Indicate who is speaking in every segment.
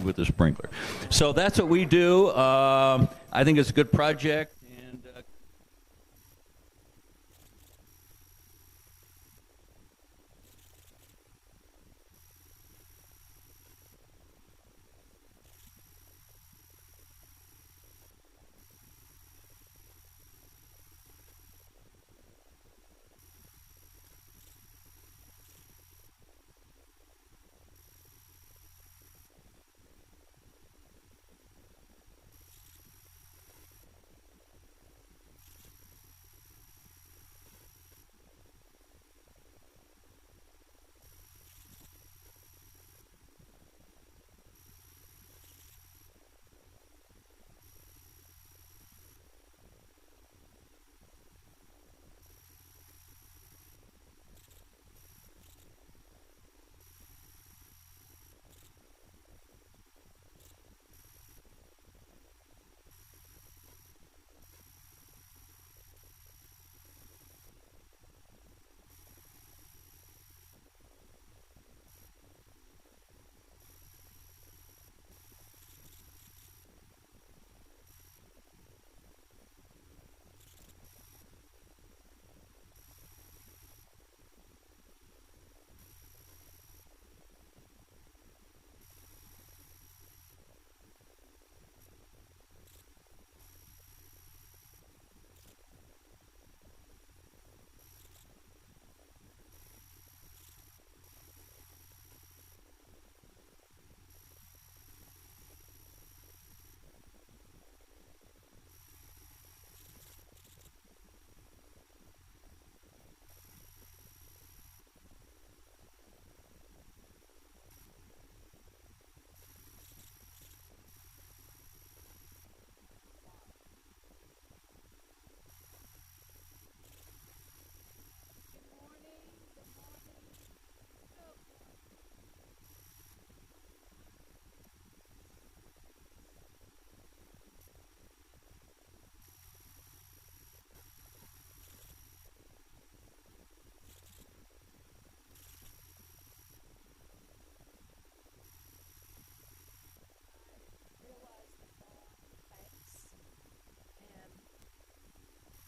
Speaker 1: with the sprinkler. So that's what we do. I think it's a good project. And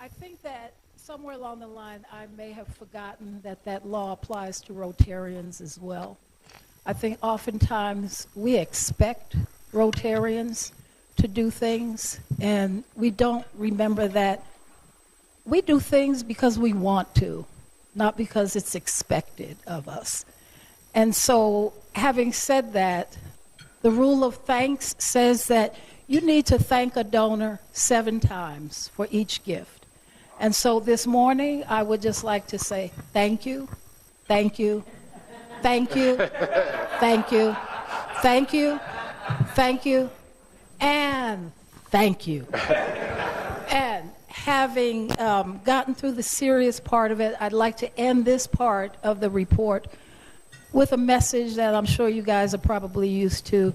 Speaker 2: I think that somewhere along the line, I may have forgotten that that law applies to Rotarians as well. I think oftentimes we expect Rotarians to do things, and we don't remember that we do things because we want to, not because it's expected of us. And so, having said that, the rule of thanks says that you need to thank a donor 7 times for each gift. And so this morning, I would just like to say thank you, thank you, thank you, thank you, thank you, thank you, and thank you. And having gotten through the serious part of it, I'd like to end this part of the report with a message that I'm sure you guys are probably used to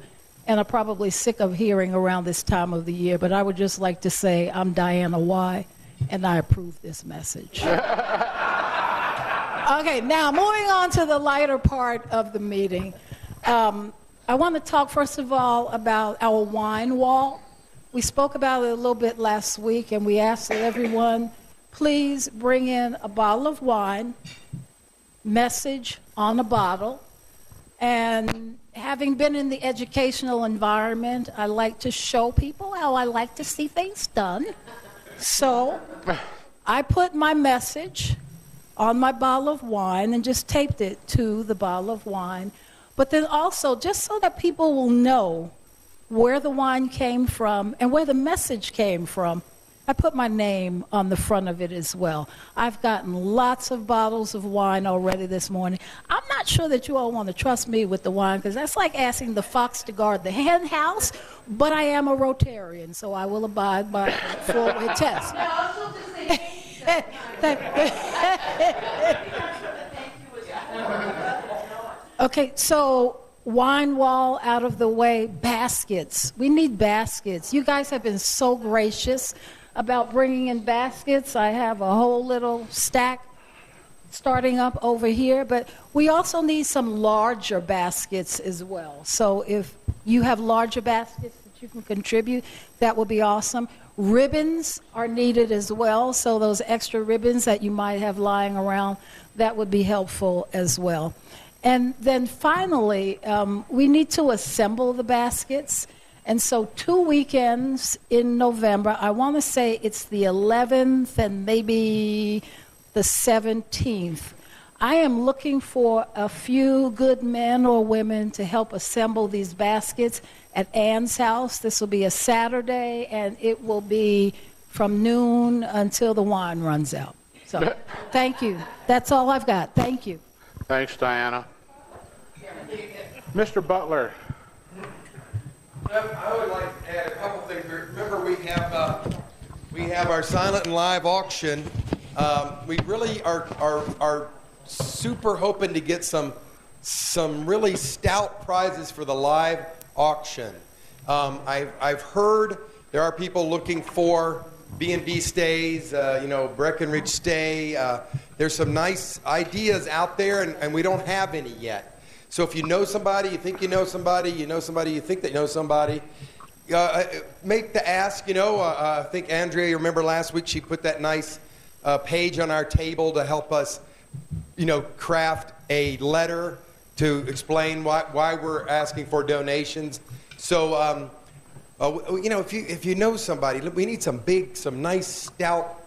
Speaker 2: and are probably sick of hearing around this time of the year. But I would just like to say I'm Diana Y., and I approve this message. Okay, now moving on to the lighter part of the meeting. I want to talk first of all about our wine wall. We spoke about it a little bit last week, and we asked that everyone please bring in a bottle of wine, message on a bottle. And having been in the educational environment, I like to show people how I like to see things done. So I put my message on my bottle of wine and just taped it to the bottle of wine. But then also, just so that people will know where the wine came from and where the message came from, I put my name on the front of it as well. I've gotten lots of bottles of wine already this morning. I'm not sure that you all want to trust me with the wine, because that's like asking the fox to guard the hen house, but I am a Rotarian, so I will abide by the four-way test. Okay, so wine wall out of the way, baskets. We need baskets. You guys have been so gracious about bringing in baskets. I have a whole little stack starting up over here, but we also need some larger baskets as well. So if you have larger baskets that you can contribute, that would be awesome. Ribbons are needed as well, so those extra ribbons that you might have lying around, that would be helpful as well. And then finally, we need to assemble the baskets. And so 2 weekends in November, I want to say it's the 11th and maybe the 17th. I am looking for a few good men or women to help assemble these baskets at Ann's house. This will be a Saturday, and it will be from noon until the wine runs out. So, thank you. That's all I've got. Thank you.
Speaker 3: Thanks, Diana. Mr. Butler.
Speaker 4: I would like to add a couple things. Remember, we have our silent and live auction. We really are super hoping to get some really stout prizes for the live auction. I've heard there are people looking for B&B stays, Breckenridge stay. There's some nice ideas out there, and we don't have any yet. So if you know somebody, you think you know somebody, you know somebody, you think they know somebody, make the ask. I think Andrea, you remember last week, she put that nice page on our table to help us, craft a letter to explain why we're asking for donations. So, if you know somebody, we need some nice stout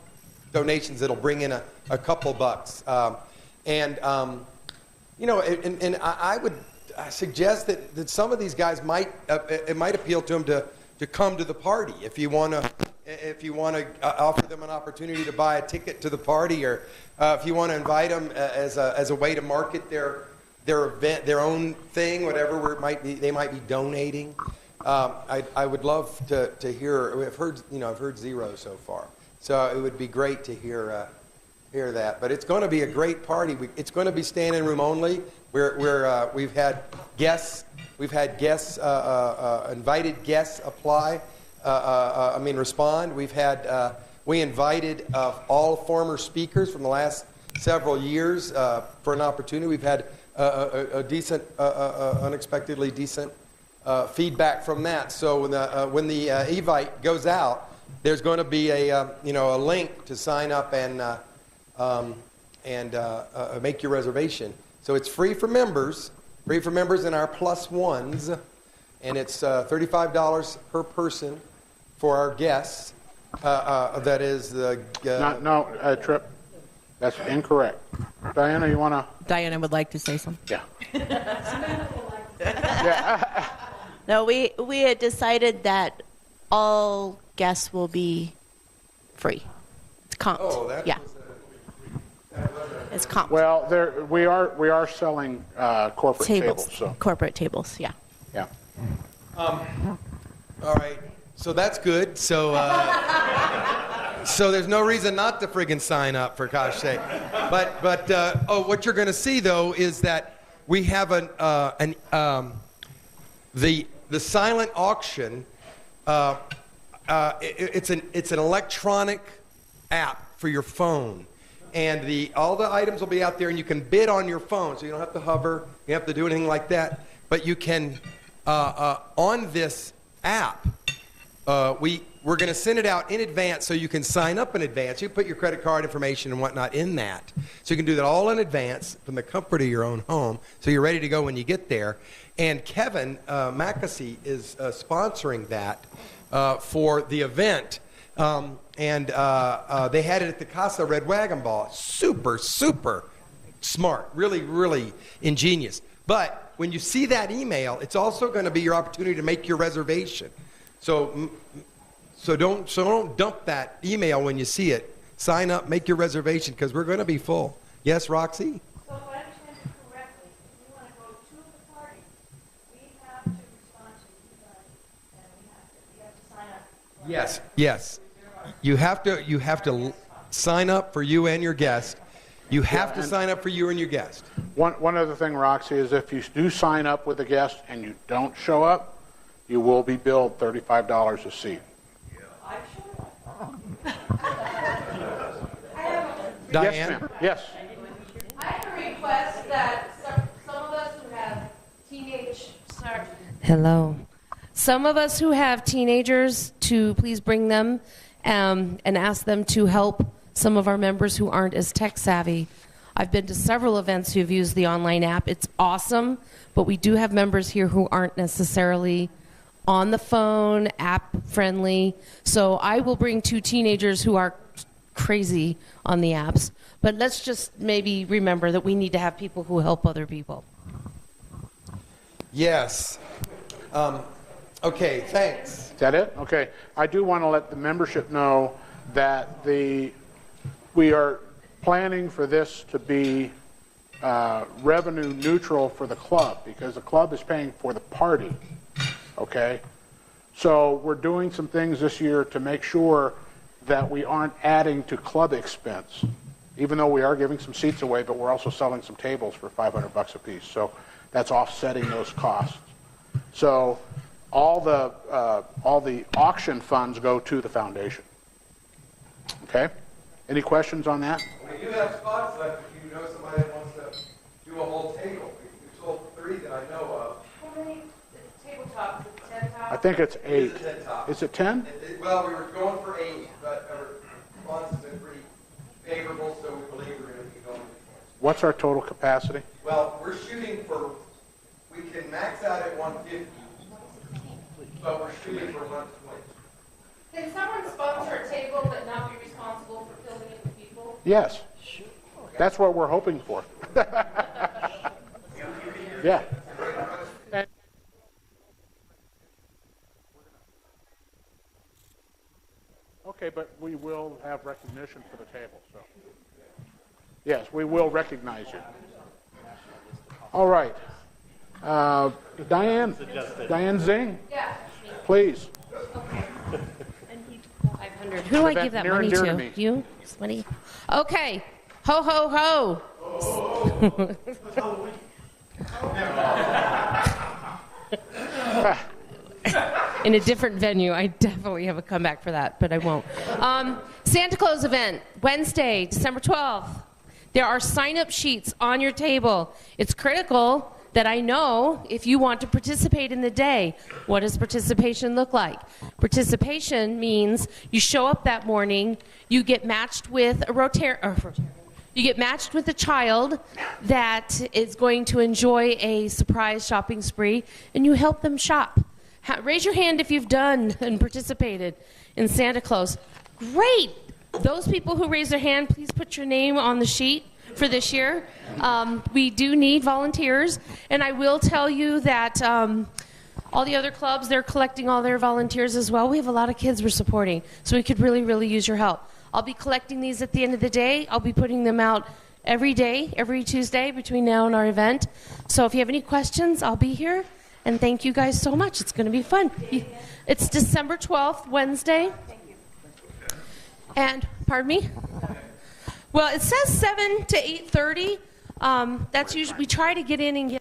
Speaker 4: donations that'll bring in a couple bucks. I would suggest that some of these guys it might appeal to them to come to the party. If you want to offer them an opportunity to buy a ticket to the party, or if you want to invite them as a way to market their event, their own thing, whatever it might be, they might be donating. I would love to hear. I've heard zero so far, so it would be great to hear that. But it's going to be a great party. It's going to be standing room only. We've had guests. We've had guests, invited guests apply. Respond. We invited all former speakers from the last several years for an opportunity. We've had a decent, unexpectedly decent feedback from that. So when the Evite goes out, there's going to be a link to sign up and make your reservation. So it's free for members and our plus ones, and it's $35 per person for our guests. That is the Trip. That's incorrect. Diana, you want to?
Speaker 5: Diana would like to say something.
Speaker 3: Yeah.
Speaker 5: Yeah. No, we had decided that all guests will be free. It's comped.
Speaker 4: Oh, that
Speaker 5: yeah. It's comped.
Speaker 3: Well, we are selling corporate tables. So.
Speaker 5: Corporate tables, yeah.
Speaker 3: Yeah.
Speaker 4: All right. So that's good. So so there's no reason not to friggin' sign up, for gosh sake. But what you're going to see though is that we have the silent auction. It's an electronic app for your phone, and all the items will be out there, and you can bid on your phone, so you don't have to hover, you don't have to do anything like that. But you can on this app. We're going to send it out in advance so you can sign up in advance. You put your credit card information and whatnot in that. So you can do that all in advance from the comfort of your own home, so you're ready to go when you get there. And Kevin Mackesy is sponsoring that for the event. And they had it at the Casa Red Wagon Ball. Super, super smart. Really, really ingenious. But when you see that email, it's also going to be your opportunity to make your reservation. So don't dump that email when you see it. Sign up, make your reservation, because we're going to be full. Yes, Roxy?
Speaker 2: So if I understand you correctly, if you want to go to the party, we have to respond to you guys, and we have to sign up.
Speaker 4: Yes. You have to sign up for you and your guest. You have to sign up for you and your guest.
Speaker 3: One other thing, Roxy, is if you do sign up with a guest and you don't show up, you will be billed $35 a seat.
Speaker 4: Diane?
Speaker 3: Yes, ma'am. Yes.
Speaker 2: I have a request that some of us who have teenage
Speaker 6: Hello. some of us who have teenagers to please bring them and ask them to help some of our members who aren't as tech savvy. I've been to several events who've used the online app. It's awesome, but we do have members here who aren't necessarily on the phone, app friendly. So I will bring 2 teenagers who are crazy on the apps. But let's just maybe remember that we need to have people who help other people.
Speaker 4: Yes. Okay, thanks.
Speaker 3: Is that it? Okay. I do want to let the membership know that we are planning for this to be revenue neutral for the club because the club is paying for the party. Okay? So we're doing some things this year to make sure that we aren't adding to club expense, even though we are giving some seats away, but we're also selling some tables for $500 a piece. So that's offsetting those costs. So all the auction funds go to the foundation. Okay? Any questions on that?
Speaker 4: We do have spots left if you know somebody that wants to do a whole table. We've sold 3 that I know of.
Speaker 6: How many tabletops? 10 tops?
Speaker 3: I think it's 8.
Speaker 4: It is 10 tops.
Speaker 3: Is it 10?
Speaker 4: Well, we were going for 8, but our response has been pretty favorable, so we believe we're going to be going.
Speaker 3: What's our total capacity?
Speaker 4: Well, we're shooting for, we can max out at 150, but we're shooting for 120.
Speaker 6: Can someone sponsor a table but not be responsible for filling it with people?
Speaker 3: Yes. That's what we're hoping for. Yeah. Okay, but we will have recognition for the table, so. Yes, we will recognize you. All right. Diane Zing?
Speaker 6: Yeah.
Speaker 3: Please.
Speaker 6: 500. Who do I give that
Speaker 3: Near and
Speaker 6: money
Speaker 3: dear to
Speaker 6: to?
Speaker 3: me.
Speaker 6: You? Somebody? Okay. Ho, ho, ho. In a different venue. I definitely have a comeback for that, but I won't. Santa Claus event, Wednesday, December 12th. There are sign-up sheets on your table. It's critical that I know if you want to participate in the day. What does participation look like? Participation means you show up that morning, you get matched with a you get matched with a child that is going to enjoy a surprise shopping spree, and you help them shop. Raise your hand if you've done and participated in Santa Claus. Great! Those people who raise their hand, please put your name on the sheet for this year. We do need volunteers, and I will tell you that all the other clubs, they're collecting all their volunteers as well. We have a lot of kids we're supporting, so we could really, really use your help. I'll be collecting these at the end of the day. I'll be putting them out every day, every Tuesday between now and our event. So if you have any questions, I'll be here. And thank you guys so much. It's going to be fun. It's December 12th, Wednesday. And, pardon me? Well, it says 7 to 8:30. That's usually, we try to get in and get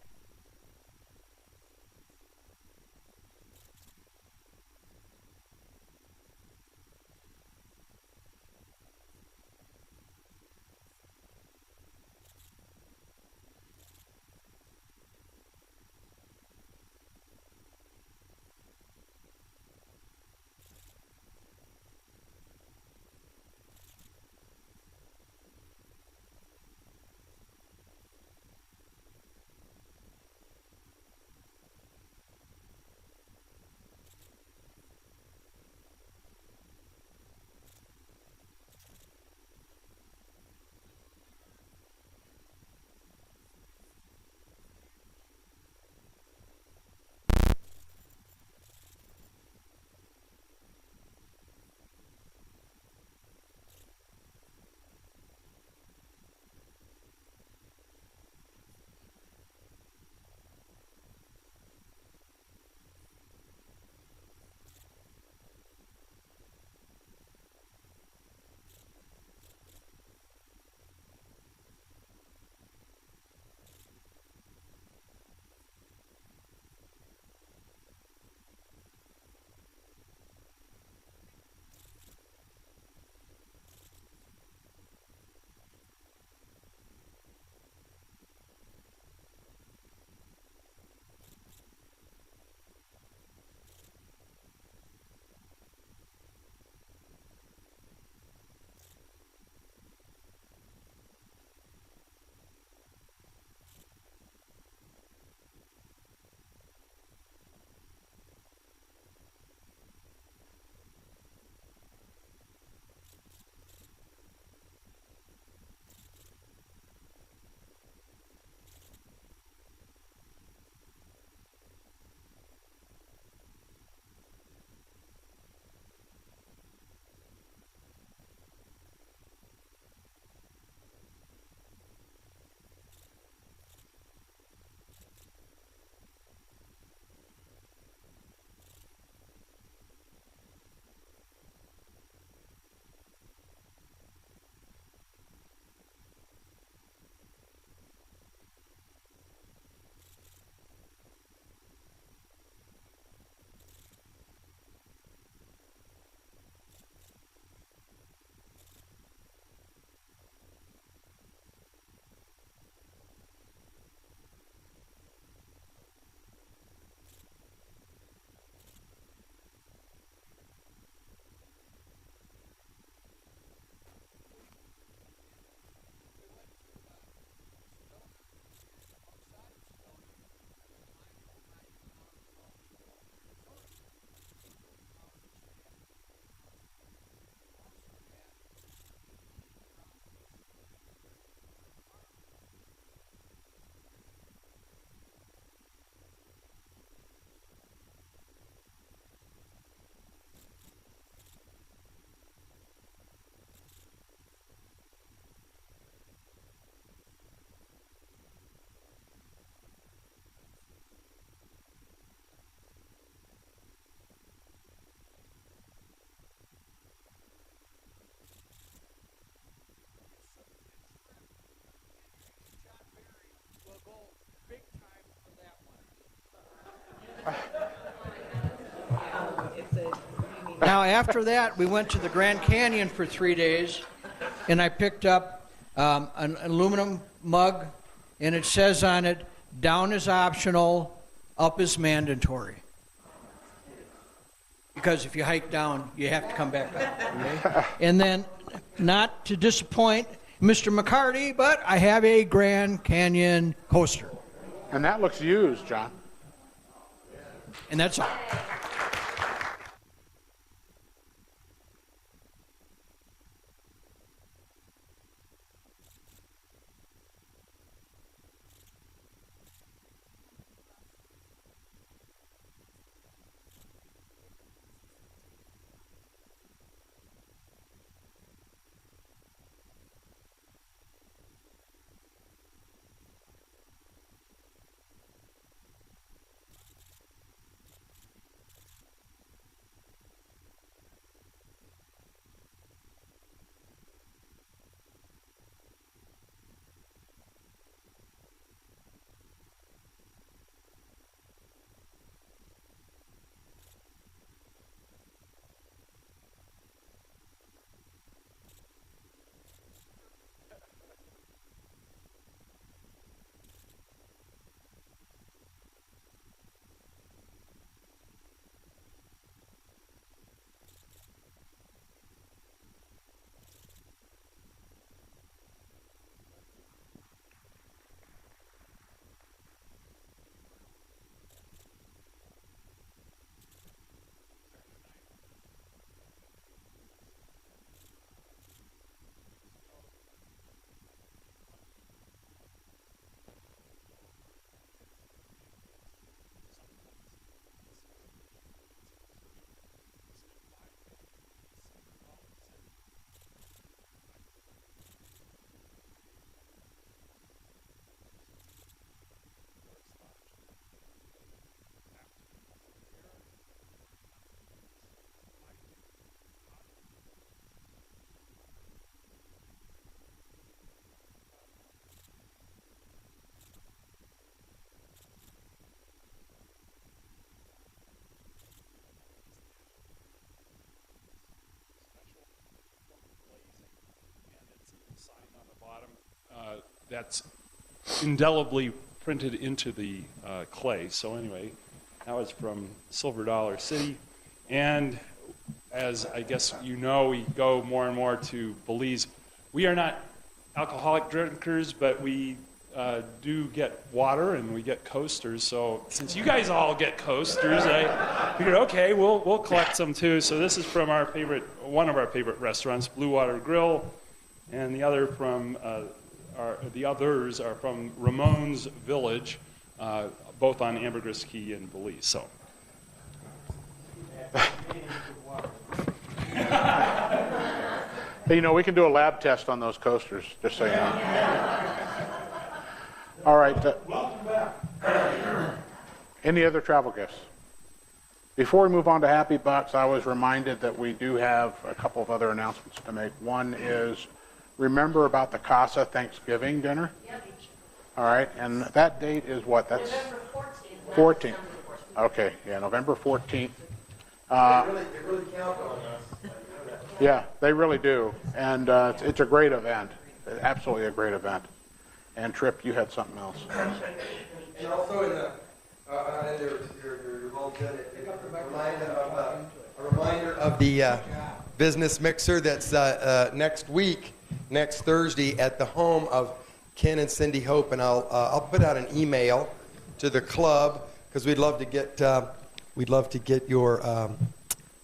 Speaker 7: Now, after that, we went to the Grand Canyon for 3 days, and I picked up an aluminum mug, and it says on it, down is optional, up is mandatory. Because if you hike down, you have to come back up. Okay? And then, not to disappoint Mr. McCarty, but I have a Grand Canyon coaster.
Speaker 3: And that looks used, John.
Speaker 7: And that's all.
Speaker 8: That's indelibly printed into the clay. So anyway, that was from Silver Dollar City. And as I guess you know, we go more and more to Belize. We are not alcoholic drinkers, but we do get water and we get coasters. So since you guys all get coasters, I figured, okay, we'll collect some too. So this is from our favorite, one of our favorite restaurants, Blue Water Grill, and the other from the others are from Ramon's Village, both on Ambergris Key and Belize. So.
Speaker 3: Hey, you know, we can do a lab test on those coasters, just so you know. All right.
Speaker 9: Welcome back.
Speaker 3: Any other travel gifts? Before we move on to Happy Bucks, I was reminded that we do have a couple of other announcements to make. One is, remember about the Casa Thanksgiving dinner?
Speaker 9: Yep.
Speaker 3: All right, and that date is what? That's
Speaker 9: November 14th.
Speaker 3: 14th. Okay, yeah, November 14th.
Speaker 4: They really count on us.
Speaker 3: Yeah, they really do, and it's a great event, absolutely a great event. And Tripp, you had something else.
Speaker 4: And also in the your bulletin, a reminder of the business mixer that's next week, next Thursday, at the home of Ken and Cindy Hope, and I'll put out an email to the club because we'd love to get your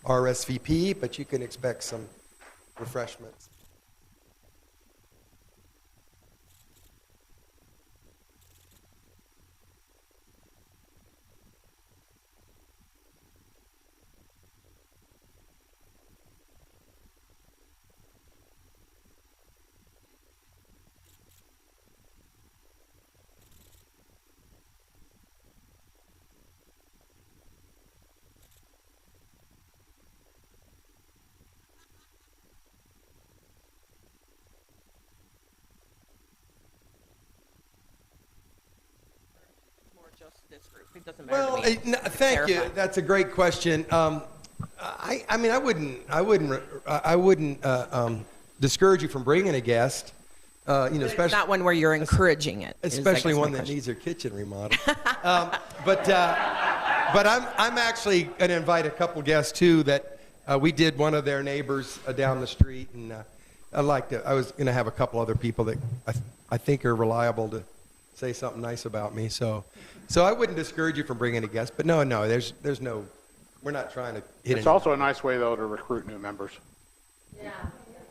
Speaker 4: RSVP, but you can expect some refreshments.
Speaker 6: Just this group. It doesn't matter
Speaker 4: Well,
Speaker 6: to me.
Speaker 4: thank you. That's a great question. I mean, I wouldn't discourage you from bringing a guest. Especially
Speaker 10: Not one where you're encouraging it.
Speaker 4: especially one that needs their kitchen remodeled. But I'm actually going to invite a couple guests too. That we did one of their neighbors down the street, and I was going to have a couple other people that I think are reliable to say something nice about me. So I wouldn't discourage you from bringing a guest. But no, there's no. We're not trying to hit.
Speaker 3: It's also a nice way though to recruit new members.
Speaker 6: Yeah.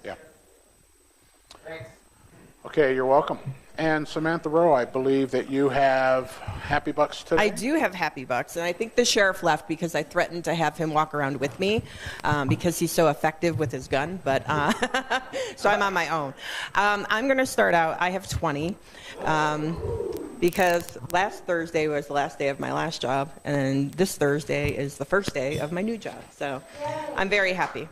Speaker 3: Yeah.
Speaker 10: Thanks.
Speaker 3: Okay, you're welcome. And Samantha Rowe, I believe that you have Happy Bucks today.
Speaker 10: I do have Happy Bucks, and I think the sheriff left because I threatened to have him walk around with me because he's so effective with his gun. But so I'm on my own. I'm going to start out. I have 20 because last Thursday was the last day of my last job, and this Thursday is the first day of my new job. So I'm very happy.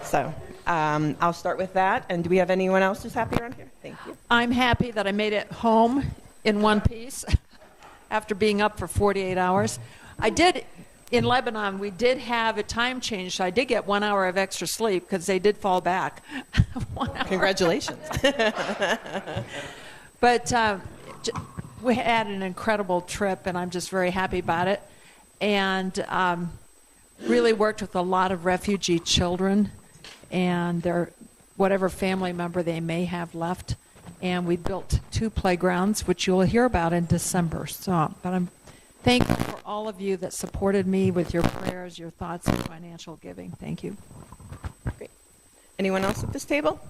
Speaker 10: So I'll start with that. And do we have anyone else who's happy around here? Thank you.
Speaker 11: I'm happy that I made it home in one piece after being up for 48 hours. In Lebanon, we did have a time change, so I did get 1 hour of extra sleep because they did fall back. 1 hour.
Speaker 10: Congratulations.
Speaker 11: But we had an incredible trip, and I'm just very happy about it. And really worked with a lot of refugee children and their whatever family member they may have left. And we built 2 playgrounds, which you'll hear about in December. But I'm thankful for all of you that supported me with your prayers, your thoughts, and financial giving. Thank you.
Speaker 10: Great. Anyone else at this table?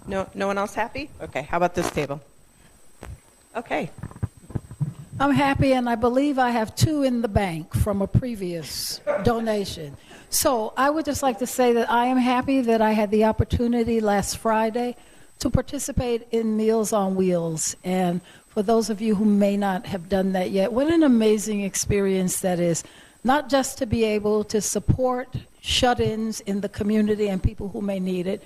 Speaker 10: No one else happy? Okay, how about this table? Okay.
Speaker 2: I'm happy, and I believe I have 2 in the bank from a previous donation. So I would just like to say that I am happy that I had the opportunity last Friday to participate in Meals on Wheels. And for those of you who may not have done that yet, what an amazing experience that is, not just to be able to support shut-ins in the community and people who may need it,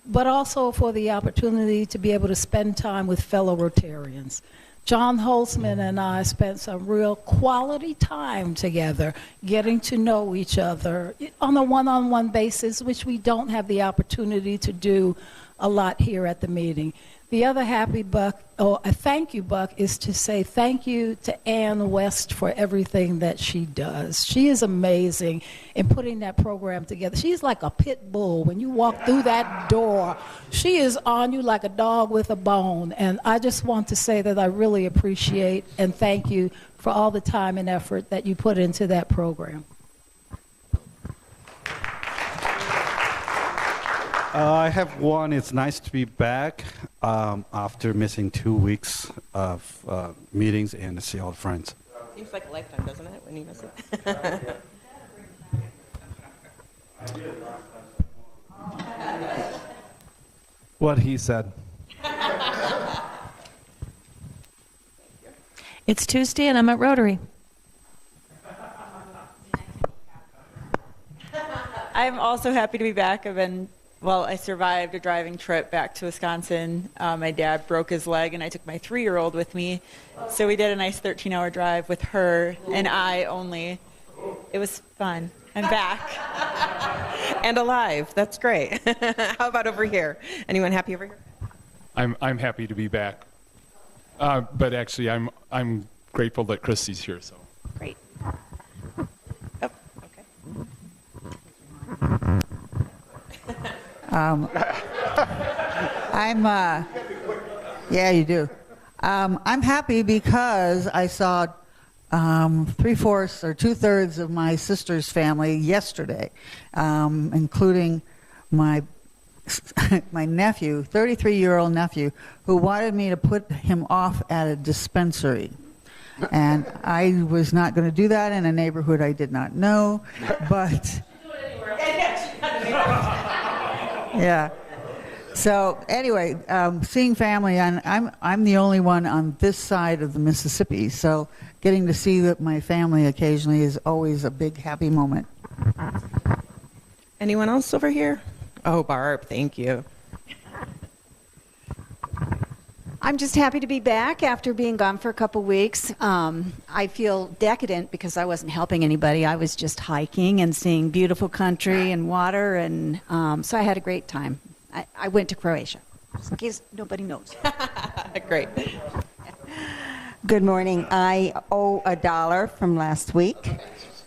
Speaker 2: but also for the opportunity to be able to spend time with fellow Rotarians. John Holtzman and I spent some real quality time together, getting to know each other on a one-on-one basis, which we don't have the opportunity to do a lot here at the meeting. The other a thank you buck, is to say thank you to Ann West for everything that she does. She is amazing in putting that program together. She's like a pit bull. When you walk through that door, she is on you like a dog with a bone. And I just want to say that I really appreciate and thank you for all the time and effort that you put into that program.
Speaker 12: I have one. It's nice to be back after missing 2 weeks of meetings and to see all the friends.
Speaker 10: Seems like a lifetime, doesn't it, when you miss it?
Speaker 12: What he said.
Speaker 13: It's Tuesday and I'm at Rotary.
Speaker 14: I'm also happy to be back. I survived a driving trip back to Wisconsin. My dad broke his leg, and I took my 3-year-old with me. So we did a nice 13-hour drive with her and I only. It was fun. I'm back.
Speaker 10: And alive. That's great. How about over here? Anyone happy over here?
Speaker 8: I'm happy to be back. But actually, I'm grateful that Christy's here. So.
Speaker 10: Great. Oh, okay.
Speaker 15: Yeah, you do. I'm happy because I saw 3/4 or 2/3 of my sister's family yesterday, including my nephew, 33-year-old nephew, who wanted me to put him off at a dispensary. And I was not going to do that in a neighborhood I did not know, but yeah. So anyway, seeing family, and I'm the only one on this side of the Mississippi, so getting to see my family occasionally is always a big happy moment.
Speaker 10: Anyone else over here? Oh, Barb, thank you.
Speaker 16: I'm just happy to be back after being gone for a couple weeks. I feel decadent because I wasn't helping anybody. I was just hiking and seeing beautiful country and water, and so I had a great time. I went to Croatia, just in case nobody knows.
Speaker 10: Great.
Speaker 17: Good morning. I owe $1 from last week.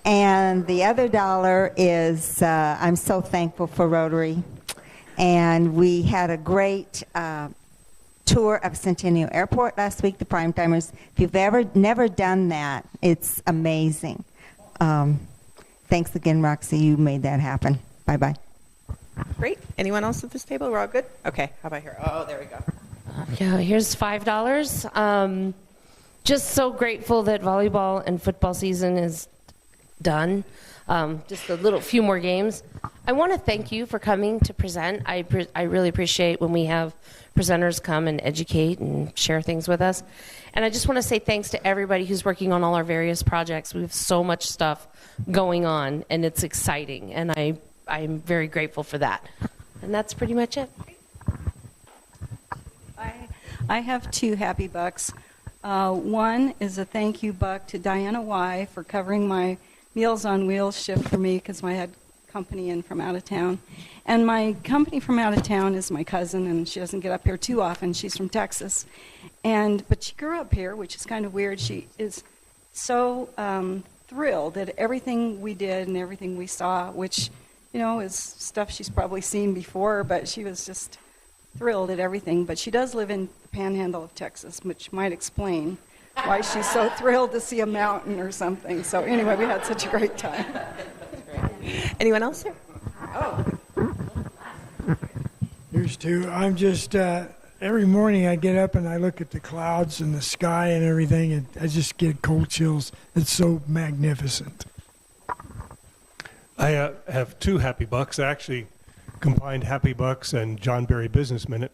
Speaker 17: And the other $1 is I'm so thankful for Rotary. And we had a great tour of Centennial Airport last week, the Prime Timers. If you've never done that, it's amazing. Thanks again, Roxy. You made that happen. Bye-bye.
Speaker 10: Great. Anyone else at this table? We're all good? Okay. How about here? Oh, there we go.
Speaker 6: Yeah, here's $5. Just so grateful that volleyball and football season is done. Just a few more games. I want to thank you for coming to present. I really appreciate when we have presenters come and educate and share things with us. And I just want to say thanks to everybody who's working on all our various projects. We have so much stuff going on, and it's exciting. And I'm very grateful for that. And that's pretty much it.
Speaker 18: I have 2 happy bucks. One is a thank you buck to Diana Y. for covering my Meals on Wheels shift for me because I had company in from out of town. And my company from out of town is my cousin, and she doesn't get up here too often. She's from Texas. But she grew up here, which is kind of weird. She is so thrilled at everything we did and everything we saw, which, is stuff she's probably seen before, but she was just thrilled at everything. But she does live in the panhandle of Texas, which might explain why she's so thrilled to see a mountain or something. So anyway, we had such a great time.
Speaker 10: Anyone else here?
Speaker 18: Oh.
Speaker 19: Here's 2. I'm just, every morning I get up and I look at the clouds and the sky and everything, and I just get cold chills. It's so magnificent.
Speaker 20: I have 2 happy bucks. I actually combined Happy Bucks and John Berry Business Minute.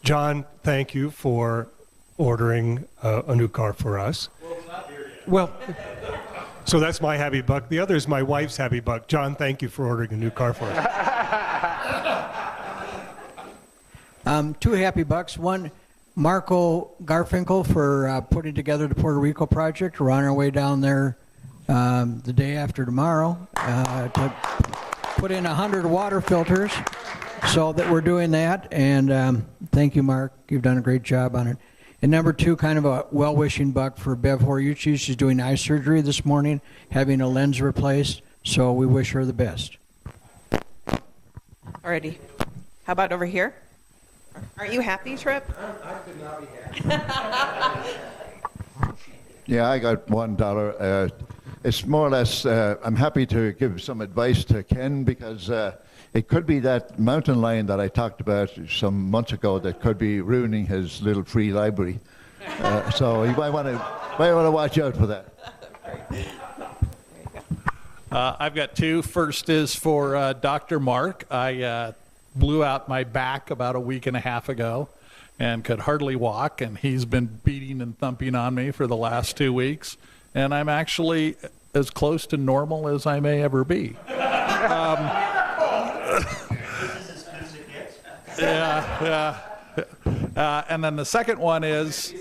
Speaker 20: John, thank you for ordering a new car for us. Well, it's not here yet. Well, so that's my happy buck. The other is my wife's happy buck. John, thank you for ordering a new car for us.
Speaker 7: 2 happy bucks. One, Marco Garfinkel for putting together the Puerto Rico project. We're on our way down there the day after tomorrow to put in 100 water filters. So that we're doing that, and thank you, Mark. You've done a great job on it. And number 2, kind of a well-wishing buck for Bev Horiuchi. She's doing eye surgery this morning, having a lens replaced, so we wish her the best.
Speaker 10: Alrighty. How about over here? Aren't you happy, Trip?
Speaker 4: I could not be happy.
Speaker 21: Yeah, I got $1. It's more or less, I'm happy to give some advice to Ken because it could be that mountain lion that I talked about some months ago that could be ruining his little free library. So you might want to watch out for that.
Speaker 22: I've got 2. First is for Dr. Mark. I blew out my back about a week and a half ago and could hardly walk, and he's been beating and thumping on me for the last 2 weeks, and I'm actually as close to normal as I may ever be. Yeah. And then the second one is,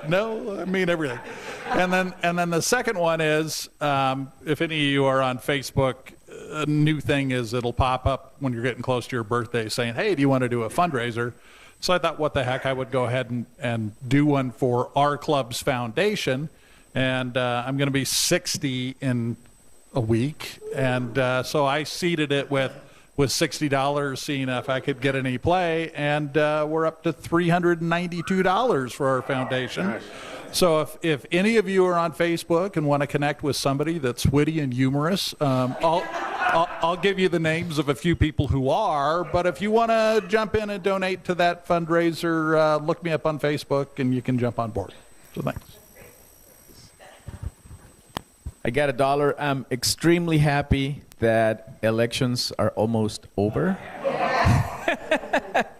Speaker 22: no, I mean everything. And then the second one is, if any of you are on Facebook, a new thing is it'll pop up when you're getting close to your birthday saying, hey, do you want to do a fundraiser? So I thought, what the heck, I would go ahead and do one for our club's foundation. And I'm going to be 60 in a week. And so I seeded it with $60, seeing if I could get any play. And we're up to $392 for our foundation. Nice. So if any of you are on Facebook and want to connect with somebody that's witty and humorous, I'll give you the names of a few people who are. But if you want to jump in and donate to that fundraiser, look me up on Facebook and you can jump on board. So thanks.
Speaker 23: I got $1. I'm extremely happy that elections are almost over.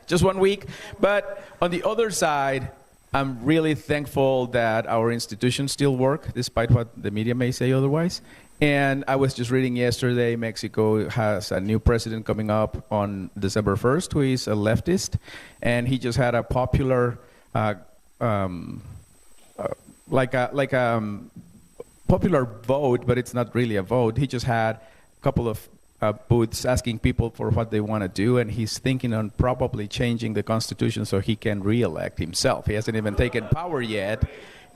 Speaker 23: Just 1 week. But on the other side, I'm really thankful that our institutions still work, despite what the media may say otherwise. And I was just reading yesterday, Mexico has a new president coming up on December 1st, who is a leftist, and he just had a popular, popular vote, but it's not really a vote. He just had a couple of booths asking people for what they want to do, and he's thinking on probably changing the constitution so he can re-elect himself. He hasn't even taken power yet.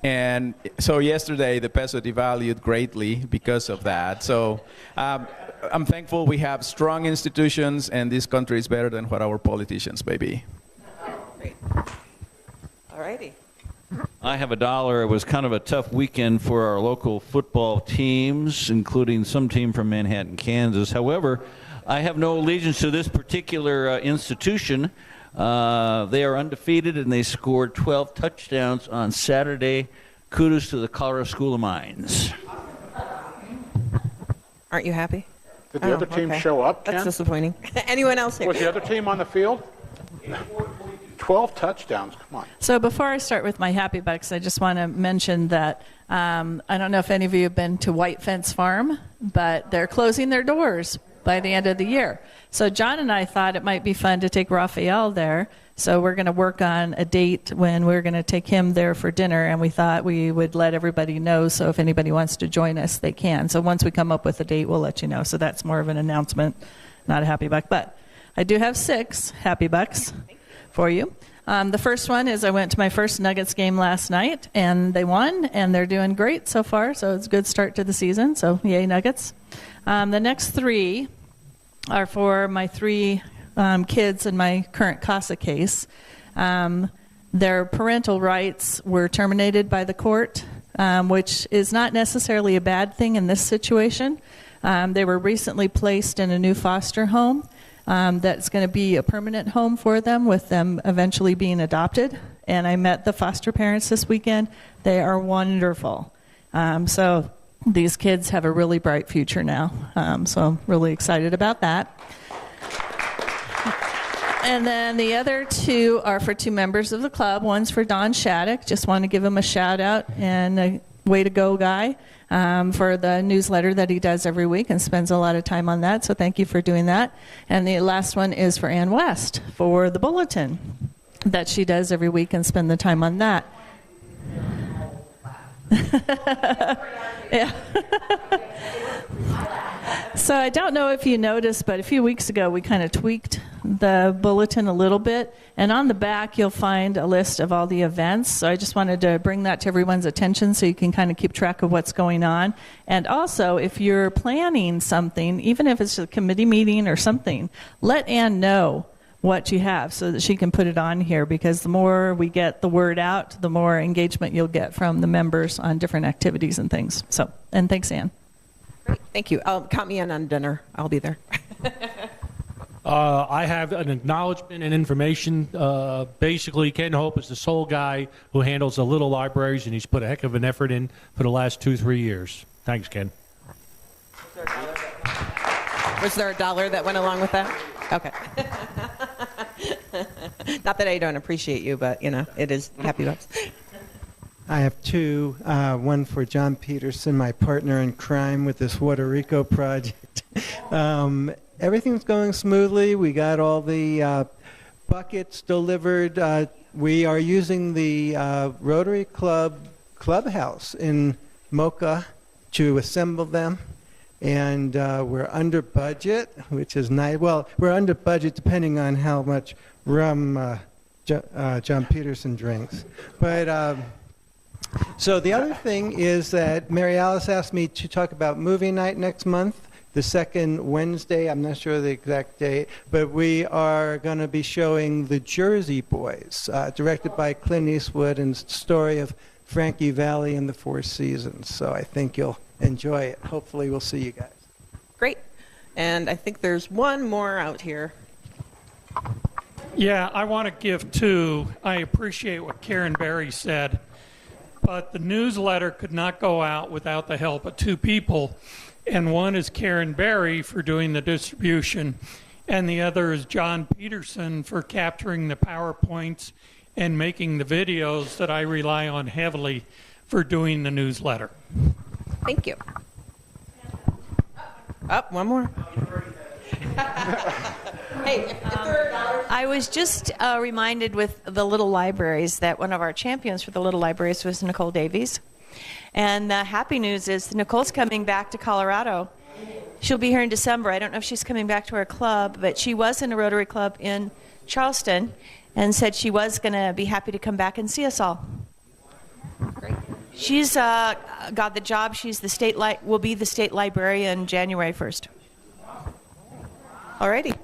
Speaker 23: And so yesterday, the peso devalued greatly because of that. So I'm thankful we have strong institutions, and this country is better than what our politicians may be.
Speaker 10: Great. All righty.
Speaker 1: I have $1. It was kind of a tough weekend for our local football teams, including some team from Manhattan, Kansas. However, I have no allegiance to this particular institution. They are undefeated, and they scored 12 touchdowns on Saturday. Kudos to the Colorado School of Mines.
Speaker 10: Aren't you happy?
Speaker 3: Did the other team show up, Ken?
Speaker 10: That's disappointing. Anyone else here?
Speaker 3: Was the other team on the field? 12 touchdowns, come on.
Speaker 11: So before I start with my happy bucks, I just want to mention that I don't know if any of you have been to White Fence Farm, but they're closing their doors by the end of the year. So John and I thought it might be fun to take Raphael there. So we're going to work on a date when we're going to take him there for dinner, and we thought we would let everybody know, so if anybody wants to join us, they can. So once we come up with a date, we'll let you know. So that's more of an announcement, not a happy buck. But I do have 6 happy bucks for you. The first one is I went to my first Nuggets game last night, and they won, and they're doing great so far, so it's a good start to the season, so yay Nuggets. The next 3 are for my 3 kids in my current CASA case. Their parental rights were terminated by the court, which is not necessarily a bad thing in this situation. They were recently placed in a new foster home. That's going to be a permanent home for them, with them eventually being adopted. And I met the foster parents this weekend. They are wonderful. So these kids have a really bright future now. So I'm really excited about that. And then the other 2 are for 2 members of the club. One's for Don Shattuck. Just want to give him a shout out and a way to go guy. For the newsletter that he does every week and spends a lot of time on that. So thank you for doing that. And the last one is for Ann West for the bulletin that she does every week and spend the time on that. Yeah. So I don't know if you noticed, but a few weeks ago we kind of tweaked the bulletin a little bit, and on the back you'll find a list of all the events. So I just wanted to bring that to everyone's attention so you can kind of keep track of what's going on. And also, if you're planning something, even if it's a committee meeting or something, let Ann know what you have so that she can put it on here, because the more we get the word out, the more engagement you'll get from the members on different activities and things. So, and thanks, Ann.
Speaker 10: Great, thank you. Count me in on dinner. I'll be there.
Speaker 5: I have an acknowledgement and information. Basically, Ken Hope is the sole guy who handles the little libraries, and he's put a heck of an effort in for the last 2-3 years. Thanks, Ken.
Speaker 10: Was there $1 that went along with that? Okay. Not that I don't appreciate you, but, you know, it is happy bucks.
Speaker 9: I have 2, one for John Peterson, my partner in crime with this Puerto Rico project. Everything's going smoothly. We got all the buckets delivered. We are using the Rotary Club clubhouse in Mocha to assemble them. And we're under budget, which is nice. Well, we're under budget depending on how much rum John Peterson drinks. But so the other thing is that Mary Alice asked me to talk about movie night next month, the second Wednesday. I'm not sure the exact date, but we are going to be showing The Jersey Boys, directed by Clint Eastwood, and story of Frankie Valli and the Four Seasons. So I think you'll enjoy it. Hopefully we'll see you guys.
Speaker 10: Great. And I think there's one more out here.
Speaker 24: Yeah, I want to give 2. I appreciate what Karen Berry said, but the newsletter could not go out without the help of 2 people. And one is Karen Berry for doing the distribution, and the other is John Peterson for capturing the PowerPoints and making the videos that I rely on heavily for doing the newsletter.
Speaker 10: Thank you. Up, one more.
Speaker 2: I was just reminded with the little libraries that one of our champions for the little libraries was Nicole Davies. And the happy news is Nicole's coming back to Colorado. She'll be here in December. I don't know if she's coming back to her club, but she was in a Rotary Club in Charleston and said she was going to be happy to come back and see us all. Great. She's got the job. She's the will be the state librarian January 1st. Alrighty.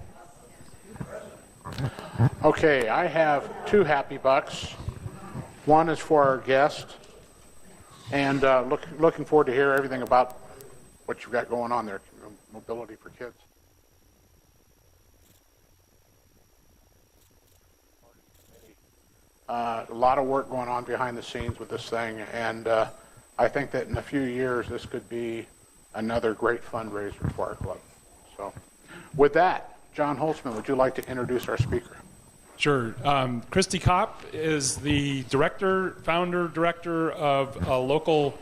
Speaker 3: Okay, I have 2 happy bucks. One is for our guest, and looking forward to hear everything about what you've got going on there, mobility for kids. A lot of work going on behind the scenes with this thing, and I think that in a few years this could be another great fundraiser for our club. So, with that, John Holtzman, would you like to introduce our speaker?
Speaker 8: Sure. Christy Kopp is the founder director of a local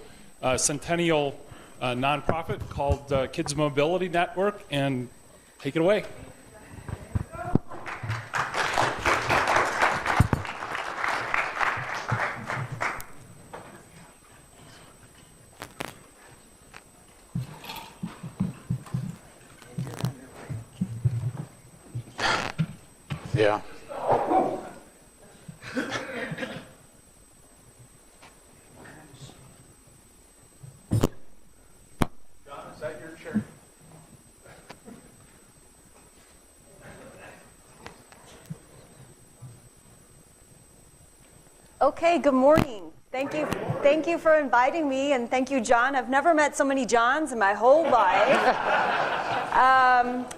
Speaker 8: Centennial nonprofit called Kids Mobility Network, and take it away.
Speaker 3: Yeah.
Speaker 12: John, is that your chair?
Speaker 13: Okay, good morning. Thank you for inviting me, and thank you, John. I've never met so many Johns in my whole life.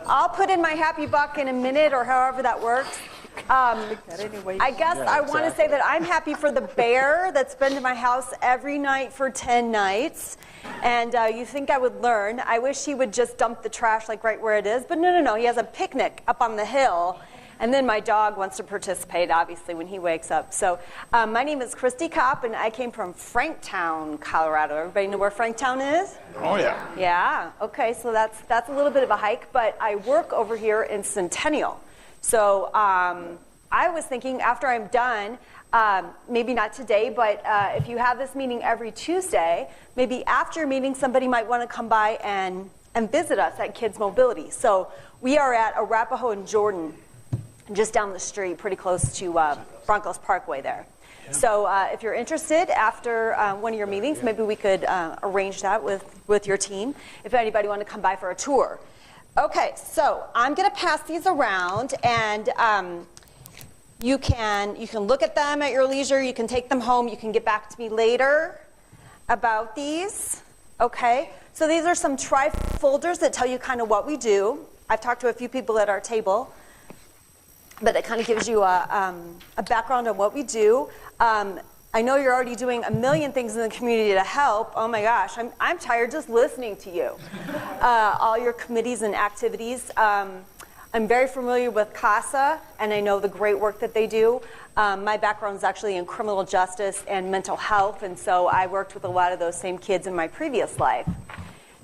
Speaker 13: I'll put in my happy buck in a minute, or however that works. I guess I want to say that I'm happy for the bear that's been to my house every night for 10 nights. And you think I would learn. I wish he would just dump the trash like right where it is. But no. He has a picnic up on the hill. And then my dog wants to participate, obviously, when he wakes up. So my name is Christy Kopp, and I came from Franktown, Colorado. Everybody know where Franktown is?
Speaker 3: Oh, yeah.
Speaker 13: Yeah. Okay, so that's a little bit of a hike. But I work over here in Centennial. So I was thinking after I'm done, maybe not today, but if you have this meeting every Tuesday, maybe after your meeting, somebody might want to come by and visit us at Kids Mobility. So we are at Arapahoe and Jordan, just down the street, pretty close to Broncos Parkway there. Yeah. So if you're interested after one of your meetings, maybe we could arrange that with your team, if anybody wanted to come by for a tour. Okay, so I'm going to pass these around, and you can look at them at your leisure. You can take them home. You can get back to me later about these. Okay, so these are some tri-folders that tell you kind of what we do. I've talked to a few people at our table, but it kind of gives you a background on what we do. I know you're already doing a million things in the community to help. Oh my gosh, I'm tired just listening to you. All your committees and activities. I'm very familiar with CASA, and I know the great work that they do. My background is actually in criminal justice and mental health, and so I worked with a lot of those same kids in my previous life.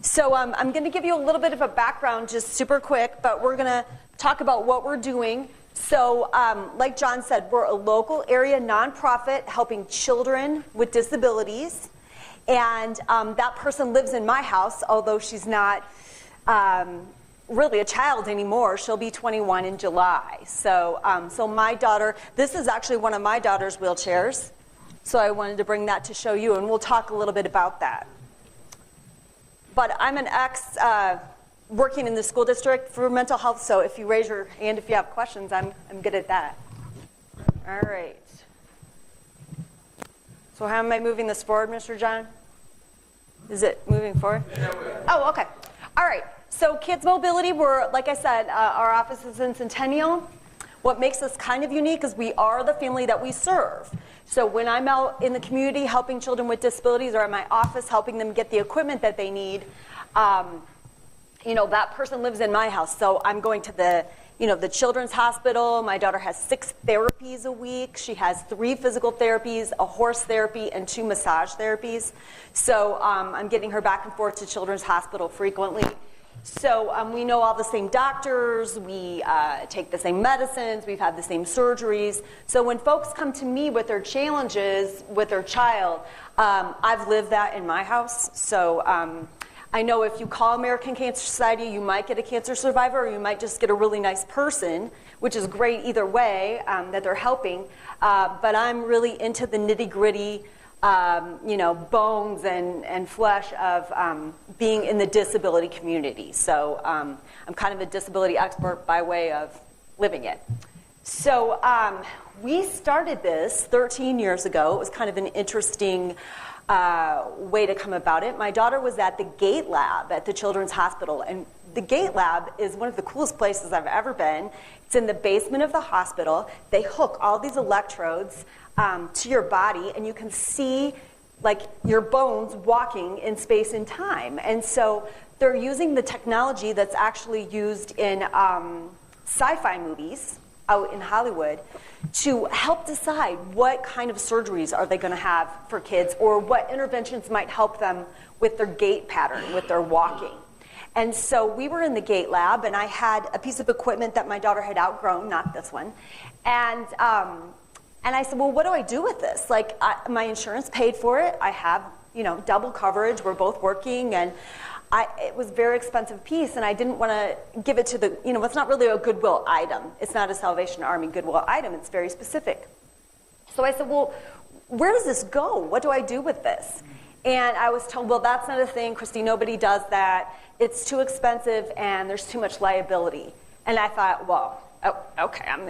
Speaker 13: So I'm going to give you a little bit of a background, just super quick, but we're going to talk about what we're doing. So like John said, we're a local area nonprofit helping children with disabilities. And that person lives in my house, although she's not really a child anymore. She'll be 21 in July. So, so my daughter, this is actually one of my daughter's wheelchairs. So I wanted to bring that to show you, and we'll talk a little bit about that. But I'm an ex working in the school district for mental health, so if you raise your hand if you have questions, I'm good at that. All right. So how am I moving this forward, Mr. John? Is it moving forward? Oh, okay. All right. So Kids Mobility, we're, like I said, our office is in Centennial. What makes us kind of unique is we are the family that we serve. So when I'm out in the community helping children with disabilities, or at my office helping them get the equipment that they need, you know, that person lives in my house, so I'm going to the the Children's Hospital. My daughter has 6 therapies a week. She has 3 physical therapies, a horse therapy, and 2 massage therapies. So I'm getting her back and forth to Children's Hospital frequently. So we know all the same doctors, we take the same medicines, we've had the same surgeries. So when folks come to me with their challenges with their child, I've lived that in my house. So I know if you call American Cancer Society, you might get a cancer survivor, or you might just get a really nice person, which is great either way, that they're helping. But I'm really into the nitty-gritty, bones and flesh of being in the disability community. So I'm kind of a disability expert by way of living it. So we started this 13 years ago. It was kind of an interesting way to come about it. My daughter was at the Gait Lab at the Children's Hospital, and the Gait Lab is one of the coolest places I've ever been. It's in the basement of the hospital. They hook all these electrodes to your body, and you can see like your bones walking in space and time. And so they're using the technology that's actually used in sci-fi movies out in Hollywood to help decide what kind of surgeries are they going to have for kids, or what interventions might help them with their gait pattern, with their walking. And so we were in the Gait Lab, and I had a piece of equipment that my daughter had outgrown, not this one. And I said, well, what do I do with this? Like, my insurance paid for it. I have, double coverage. We're both working, and it was a very expensive piece, and I didn't want to give it to it's not really a Goodwill item. It's not a Salvation Army Goodwill item. It's very specific. So I said, well, where does this go? What do I do with this? And I was told, well, that's not a thing, Christy. Nobody does that. It's too expensive, and there's too much liability. And I thought, well, okay, I'm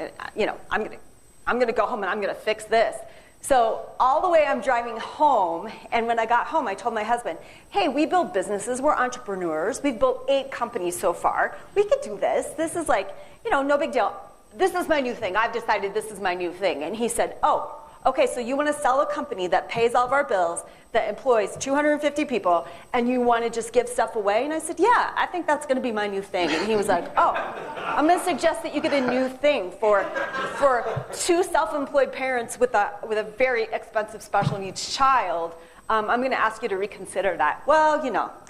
Speaker 13: gonna go home and I'm gonna fix this. So all the way I'm driving home, and when I got home, I told my husband, hey, we build businesses, we're entrepreneurs, we've built 8 companies so far, we could do this. This is like, no big deal. This is my new thing. I've decided this is my new thing. And he said, oh, okay, so you want to sell a company that pays all of our bills, that employs 250 people, and you want to just give stuff away? And I said, yeah, I think that's going to be my new thing. And he was like, oh, I'm going to suggest that you get a new thing for 2 self-employed parents with a very expensive special needs child. I'm going to ask you to reconsider that. Well,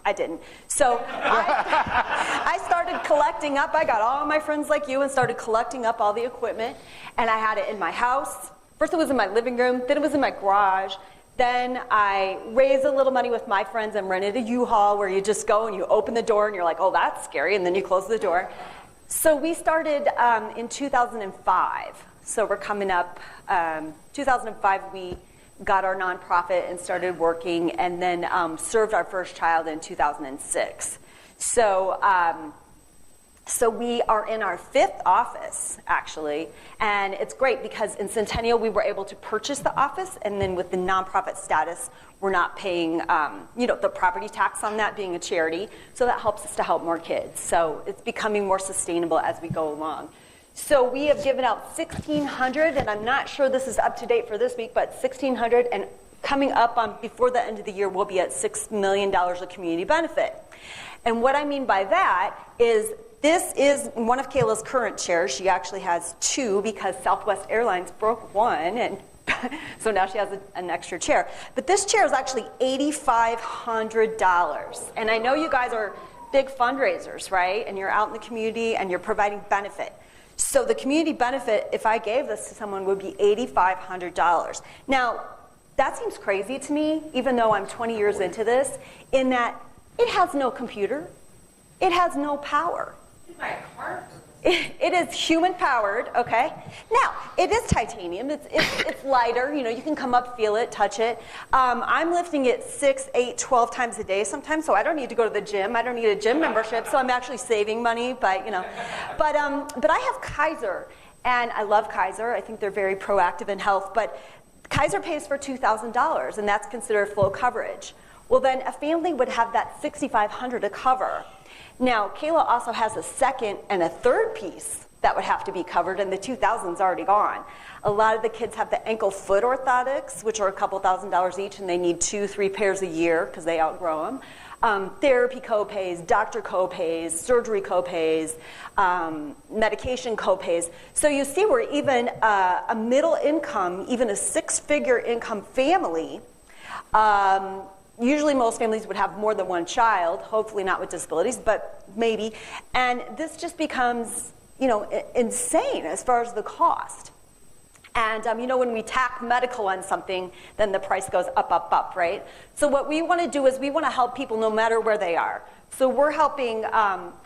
Speaker 13: I didn't. So I started collecting up. I got all my friends like you and started collecting up all the equipment, and I had it in my house. First it was in my living room, then it was in my garage. Then I raised a little money with my friends and rented a U-Haul where you just go and you open the door and you're like, oh, that's scary, and then you close the door. So we started in 2005. So we're coming up, 2005 we got our nonprofit and started working, and then served our first child in 2006. So we are in our 5th office, actually, and it's great because in Centennial we were able to purchase the office, and then with the nonprofit status, we're not paying, the property tax on that, being a charity, so that helps us to help more kids. So it's becoming more sustainable as we go along. So we have given out 1,600, and I'm not sure this is up to date for this week, but 1,600, and coming up on before the end of the year, we'll be at $6 million of community benefit. And what I mean by that is, this is one of Kayla's current chairs. She actually has 2 because Southwest Airlines broke one, and so now she has an extra chair. But this chair is actually $8,500. And I know you guys are big fundraisers, right? And you're out in the community and you're providing benefit. So the community benefit, if I gave this to someone, would be $8,500. Now, that seems crazy to me, even though I'm 20 years into this, in that it has no computer. It has no power. It is human powered, okay? Now, it is titanium. It's lighter. You can come up, feel it, touch it. I'm lifting it 6, 8, 12 times a day sometimes, so I don't need to go to the gym. I don't need a gym membership, so I'm actually saving money. But But I have Kaiser, and I love Kaiser. I think they're very proactive in health. But Kaiser pays for $2,000, and that's considered full coverage. Well, then a family would have that $6,500 to cover. Now, Kayla also has a second and a third piece that would have to be covered, and the $2,000's already gone. A lot of the kids have the ankle-foot orthotics, which are a couple $1,000s each, and they need 2-3 pairs a year because they outgrow them. therapy copays, doctor copays, surgery copays, medication copays. So you see where even a middle income, even a six-figure income family, usually most families would have more than one child, hopefully not with disabilities, but maybe. And this just becomes, insane as far as the cost. And, when we tack medical on something, then the price goes up, right? So what we want to do is we want to help people no matter where they are. So we're helping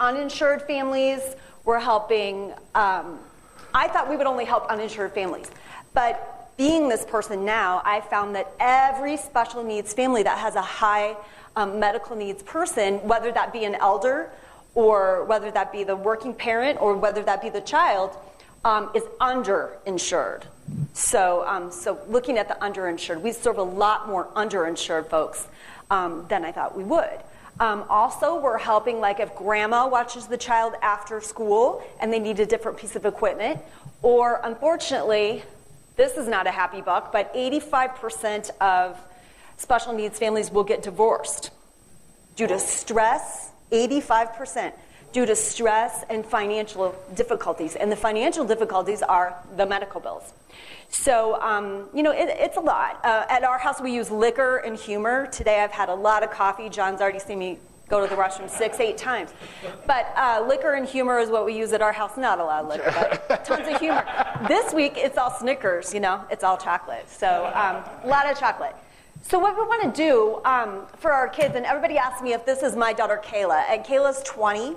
Speaker 13: uninsured families. We're helping, I thought we would only help uninsured families. But being this person now, I found that every special needs family that has a high medical needs person, whether that be an elder or whether that be the working parent or whether that be the child, is underinsured. So looking at the underinsured, we serve a lot more underinsured folks than I thought we would. Also, we're helping, like if grandma watches the child after school and they need a different piece of equipment, or unfortunately, this is not a happy buck, but 85% of special needs families will get divorced due to stress, 85%. Due to stress and financial difficulties. And the financial difficulties are the medical bills. So, it's a lot. At our house, we use liquor and humor. Today, I've had a lot of coffee. John's already seen me go to the restroom 6-8 times. But liquor and humor is what we use at our house. Not a lot of liquor, but tons of humor. This week, it's all Snickers, it's all chocolate. So, a lot of chocolate. So what we want to do for our kids, and everybody asks me if this is my daughter, Kayla. And Kayla's 20.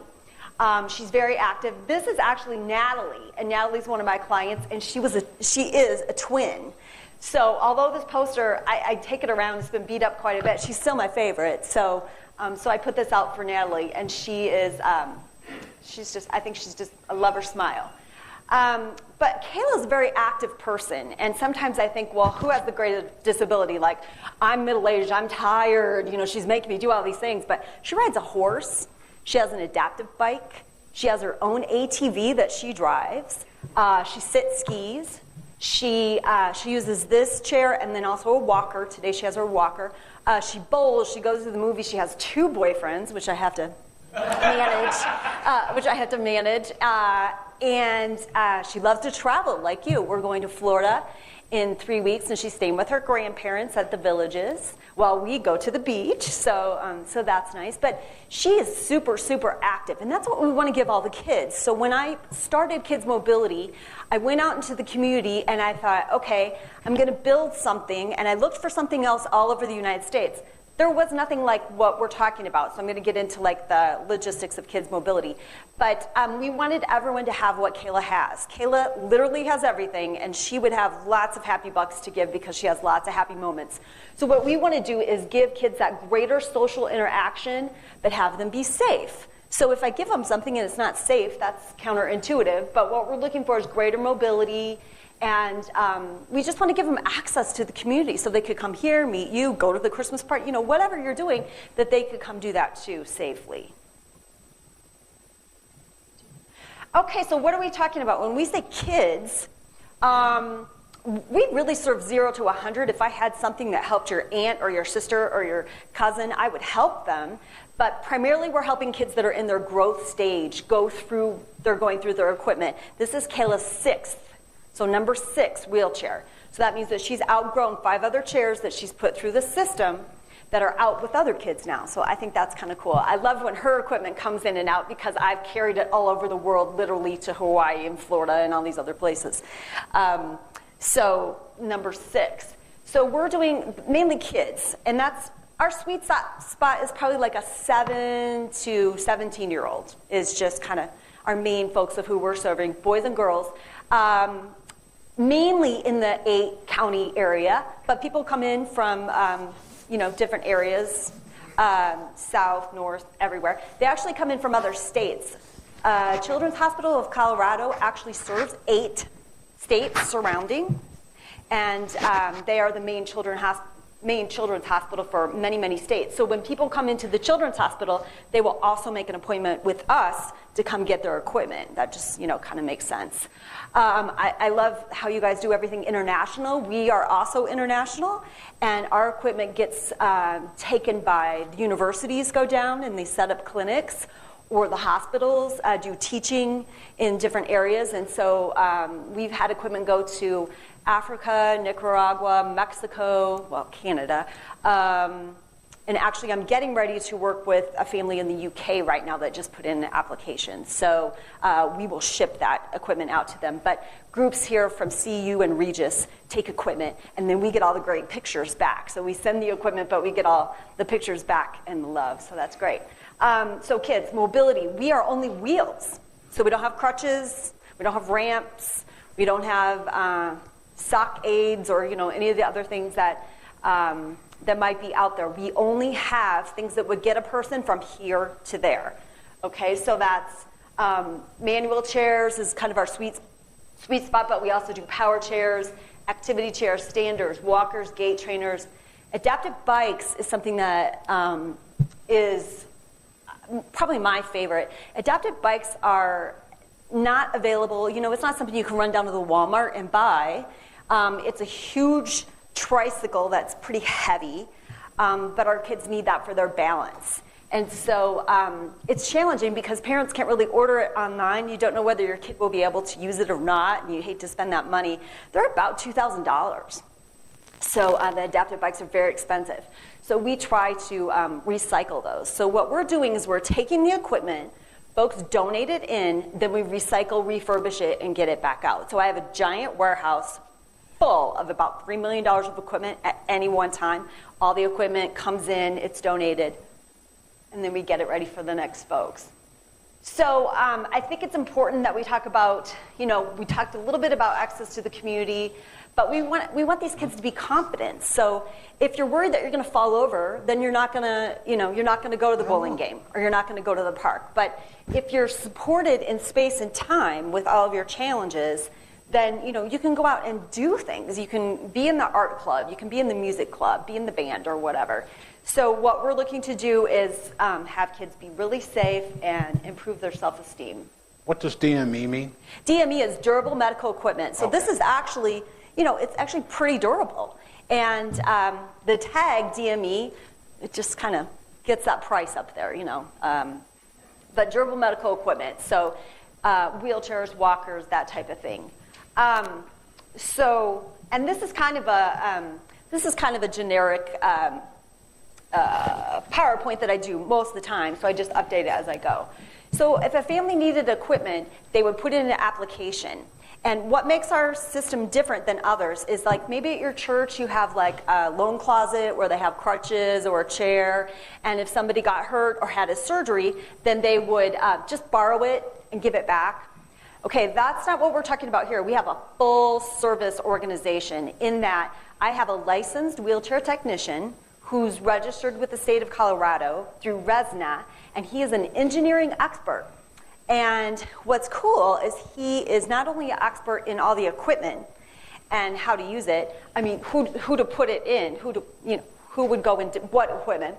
Speaker 13: She's very active. This is actually Natalie, and Natalie's one of my clients, and she is a twin. So although this poster, I take it around, it's been beat up quite a bit, she's still my favorite. So I put this out for Natalie, and she is, I think she's just, I love her smile. But Kayla's a very active person, and sometimes I think, well, who has the greatest disability? Like, I'm middle-aged, I'm tired, she's making me do all these things, but she rides a horse. She has an adaptive bike. She has her own ATV that she drives. She sits skis. She uses this chair and then also a walker. Today she has her walker. She bowls. She goes to the movies. She has 2 boyfriends, which I have to manage. And she loves to travel like you. We're going to Florida in 3 weeks, and she's staying with her grandparents at the Villages while we go to the beach, so that's nice. But she is super, super active, and that's what we want to give all the kids. So when I started Kids Mobility, I went out into the community, and I thought, okay, I'm going to build something, and I looked for something else all over the United States. There was nothing like what we're talking about, so I'm going to get into like the logistics of Kids Mobility. But we wanted everyone to have what Kayla has. Kayla literally has everything, and she would have lots of happy bucks to give because she has lots of happy moments. So what we want to do is give kids that greater social interaction, but have them be safe. So if I give them something and it's not safe, that's counterintuitive. But what we're looking for is greater mobility. And we just want to give them access to the community so they could come here, meet you, go to the Christmas party, whatever you're doing, that they could come do that too safely. Okay, so what are we talking about? When we say kids, we really serve 0 to 100. If I had something that helped your aunt or your sister or your cousin, I would help them. But primarily we're helping kids that are in their growth stage, they're going through their equipment. This is Kayla's 6th. So number 6, wheelchair. So that means that she's outgrown 5 other chairs that she's put through the system that are out with other kids now. So I think that's kind of cool. I love when her equipment comes in and out because I've carried it all over the world, literally to Hawaii and Florida and all these other places. So number 6. So we're doing mainly kids, and that's our sweet spot is probably like a 7 to 17-year-old is just kind of our main folks of who we're serving, boys and girls. Mainly in the 8-county area, but people come in from, different areas, south, north, everywhere. They actually come in from other states. Children's Hospital of Colorado actually serves 8 states surrounding, and they are the main children's main children's hospital for many, many states. So when people come into the children's hospital, they will also make an appointment with us to come get their equipment. That just, kind of makes sense. I love how you guys do everything international. We are also international, and our equipment gets taken by the universities go down and they set up clinics, or the hospitals do teaching in different areas. And so we've had equipment go to Africa, Nicaragua, Mexico, Canada. And actually, I'm getting ready to work with a family in the UK right now that just put in an application. So we will ship that equipment out to them. But groups here from CU and Regis take equipment, and then we get all the great pictures back. So we send the equipment, but we get all the pictures back and the love. So that's great. So kids, mobility, we are only wheels. So we don't have crutches, we don't have ramps, we don't have sock aids or any of the other things that that might be out there. We only have things that would get a person from here to there. Okay, so that's manual chairs is kind of our sweet spot, but we also do power chairs, activity chairs, standers, walkers, gait trainers. Adaptive bikes is something that is probably my favorite. Adaptive bikes are not available. It's not something you can run down to the Walmart and buy. It's a huge tricycle that's pretty heavy, but our kids need that for their balance. And so it's challenging because parents can't really order it online. You don't know whether your kid will be able to use it or not, and you hate to spend that money. They're about $2,000. So the adaptive bikes are very expensive. So we try to recycle those. So what we're doing is we're taking the equipment, folks donate it in, then we recycle, refurbish it, and get it back out. So I have a giant warehouse full of about $3 million of equipment at any one time. All the equipment comes in, it's donated, and then we get it ready for the next folks. So I think it's important that we talk about, we talked a little bit about access to the community, but we want these kids to be confident. So if you're worried that you're going to fall over, then you're not going to go to the bowling game, or you're not going to go to the park. But if you're supported in space and time with all of your challenges, then you can go out and do things. You can be in the art club, you can be in the music club, be in the band or whatever. So what we're looking to do is have kids be really safe and improve their self-esteem.
Speaker 3: What does DME mean?
Speaker 13: DME is durable medical equipment. So This is actually, it's actually pretty durable. And the tag DME, it just kind of gets that price up there, but durable medical equipment. So wheelchairs, walkers, that type of thing. And this is kind of a generic PowerPoint that I do most of the time, so I just update it as I go. So if a family needed equipment, they would put it in an application. And what makes our system different than others is, like, maybe at your church you have like a loan closet where they have crutches or a chair, and if somebody got hurt or had a surgery, then they would just borrow it and give it back. Okay, that's not what we're talking about here. We have a full service organization in that I have a licensed wheelchair technician who's registered with the state of Colorado through RESNA, and he is an engineering expert. And what's cool is he is not only an expert in all the equipment and how to use it, I mean, who to put it in, who would go into what equipment.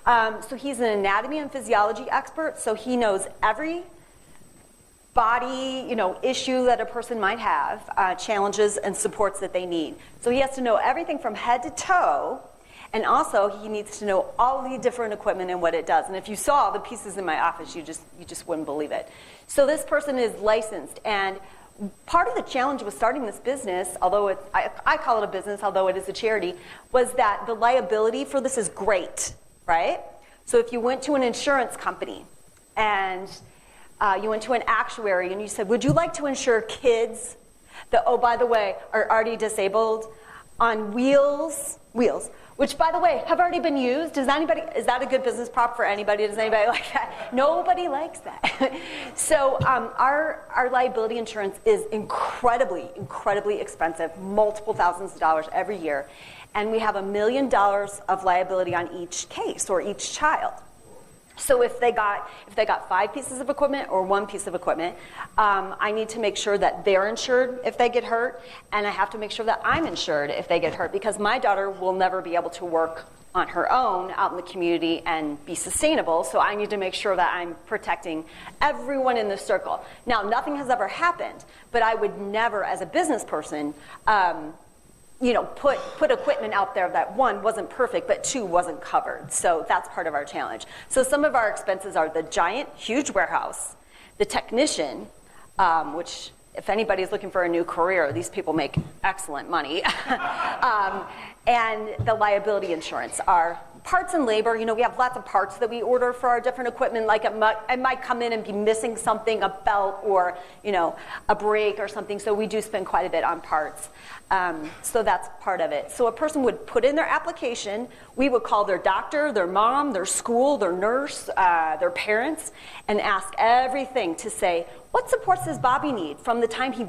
Speaker 13: So he's an anatomy and physiology expert, so he knows every body, issue that a person might have, challenges and supports that they need. So he has to know everything from head to toe, and also he needs to know all the different equipment and what it does. And if you saw the pieces in my office, you just wouldn't believe it. So this person is licensed, and part of the challenge with starting this business, although I call it a business, although it is a charity, was that the liability for this is great, right? So if you went to an insurance company and you went to an actuary and you said, would you like to insure kids that, oh, by the way, are already disabled on wheels, which, by the way, have already been used? Is that a good business prop for anybody? Does anybody like that? Nobody likes that. So our liability insurance is incredibly, incredibly expensive, multiple thousands of dollars every year. And we have $1 million of liability on each case or each child. So if they got 5 pieces of equipment or 1 piece of equipment, I need to make sure that they're insured if they get hurt, and I have to make sure that I'm insured if they get hurt, because my daughter will never be able to work on her own out in the community and be sustainable. So I need to make sure that I'm protecting everyone in the circle. Now, nothing has ever happened, but I would never, as a business person, put equipment out there that 1, wasn't perfect, but 2, wasn't covered. So that's part of our challenge. So some of our expenses are the giant, huge warehouse, the technician, which if anybody's looking for a new career, these people make excellent money, and the liability insurance. Our parts and labor, we have lots of parts that we order for our different equipment, like I might come in and be missing something, a belt or, a brake or something, so we do spend quite a bit on parts. So that's part of it. So a person would put in their application, we would call their doctor, their mom, their school, their nurse, their parents, and ask everything to say, what supports does Bobby need from the time he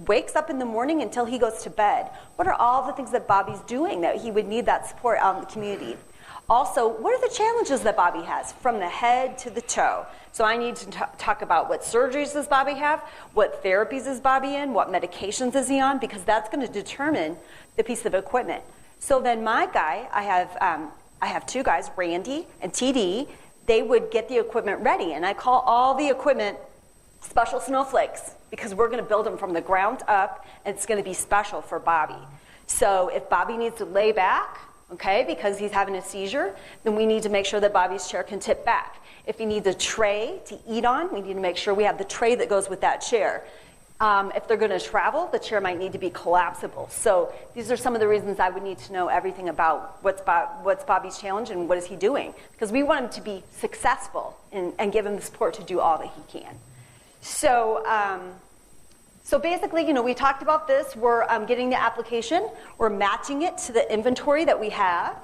Speaker 13: wakes up in the morning until he goes to bed? What are all the things that Bobby's doing that he would need that support out in the community? Also, what are the challenges that Bobby has from the head to the toe? So I need to talk about what surgeries does Bobby have, what therapies is Bobby in, what medications is he on, because that's going to determine the piece of equipment. So then my guy, I have 2 guys, Randy and TD, they would get the equipment ready, and I call all the equipment special snowflakes, because we're going to build them from the ground up, and it's going to be special for Bobby. So if Bobby needs to lay back, okay, because he's having a seizure, then we need to make sure that Bobby's chair can tip back. If he needs a tray to eat on, we need to make sure we have the tray that goes with that chair. If they're going to travel, the chair might need to be collapsible. So these are some of the reasons I would need to know everything about what's Bobby's challenge and what is he doing, because we want him to be successful and give him the support to do all that he can. So basically, we talked about this. We're getting the application. We're matching it to the inventory that we have.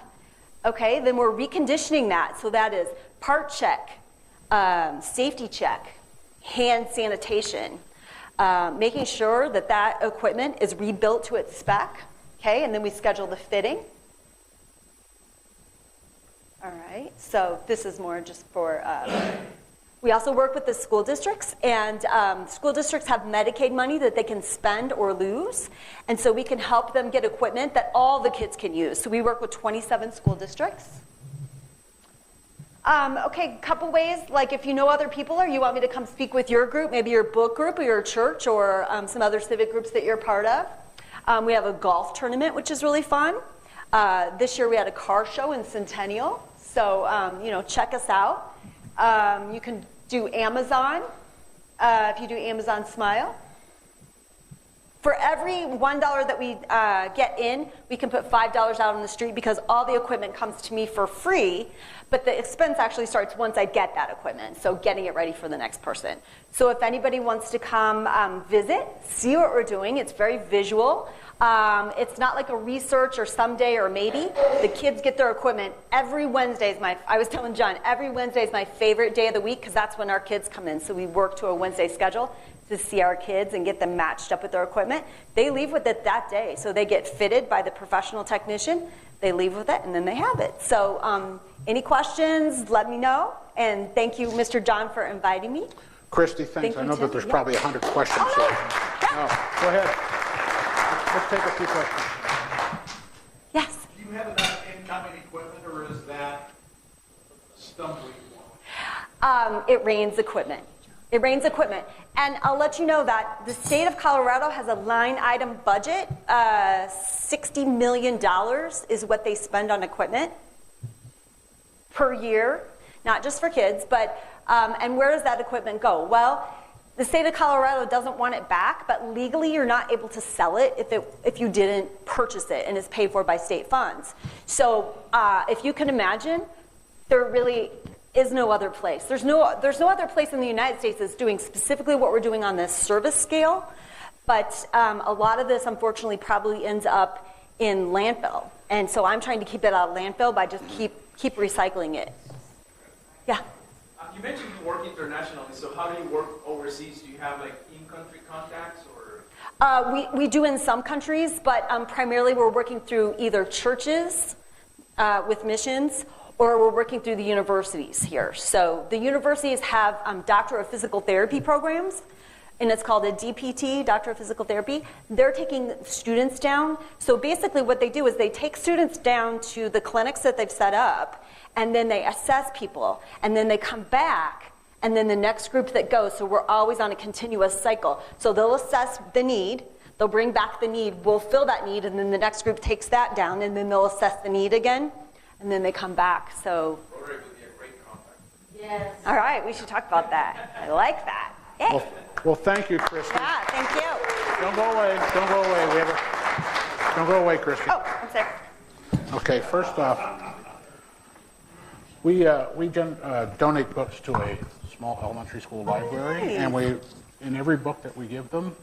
Speaker 13: Okay, then we're reconditioning that. So that is part check, safety check, hand sanitation, making sure that that equipment is rebuilt to its spec. Okay, and then we schedule the fitting. All right, so this is more just for... We also work with the school districts, and school districts have Medicaid money that they can spend or lose, and so we can help them get equipment that all the kids can use. So we work with 27 school districts. Okay, couple ways, like if you know other people or you want me to come speak with your group, maybe your book group or your church or some other civic groups that you're part of. We have a golf tournament, which is really fun. This year we had a car show in Centennial, so check us out. You can do Amazon, if you do Amazon Smile. For every $1 that we get in, we can put $5 out on the street, because all the equipment comes to me for free, but the expense actually starts once I get that equipment, so getting it ready for the next person. So if anybody wants to come visit, see what we're doing, it's very visual. It's not like a research or someday or maybe. The kids get their equipment. Every Wednesday is I was telling John, every Wednesday is my favorite day of the week, because that's when our kids come in. So we work to a Wednesday schedule to see our kids and get them matched up with their equipment. They leave with it that day. So they get fitted by the professional technician. They leave with it, and then they have it. So any questions, let me know. And thank you, Mr. John, for inviting me.
Speaker 3: Christy, thanks. I know that there's probably 100 questions. So, go ahead. Let's take a few questions.
Speaker 13: Yes?
Speaker 12: Do you have enough incoming equipment, or is that a stumbling block?
Speaker 13: It rains equipment. It rains equipment. And I'll let you know that the state of Colorado has a line item budget. $60 million is what they spend on equipment per year, not just for kids, but, and where does that equipment go? Well, the state of Colorado doesn't want it back, but legally you're not able to sell it if you didn't purchase it and it's paid for by state funds. So if you can imagine, there really is no other place. There's no other place in the United States that's doing specifically what we're doing on this service scale, but a lot of this, unfortunately, probably ends up in landfill. And so I'm trying to keep it out of landfill by just keep recycling it. Yeah?
Speaker 14: You mentioned you work internationally, so how do you work overseas? Do you have like in-country contacts, or?
Speaker 13: We do in some countries, but primarily we're working through either churches with missions, or we're working through the universities here. So the universities have Doctor of Physical Therapy programs, and it's called a DPT, Doctor of Physical Therapy. They're taking students down. So basically what they do is they take students down to the clinics that they've set up, and then they assess people, and then they come back, and then the next group that goes. So we're always on a continuous cycle. So they'll assess the need, they'll bring back the need, we'll fill that need, and then the next group takes that down, and then they'll assess the need again, and then they come back. So
Speaker 14: Rotary would be a great contact.
Speaker 13: yes. All right, we should talk about that. I like that. Yay.
Speaker 3: Well, thank you, Kristen.
Speaker 13: Yeah, thank you.
Speaker 3: Don't go away. Don't go away. Don't go away, Kristen.
Speaker 13: Oh, I'm sorry.
Speaker 3: Okay, first off, we donate books to a small elementary school library,
Speaker 13: Nice.
Speaker 3: and in every book that we give them,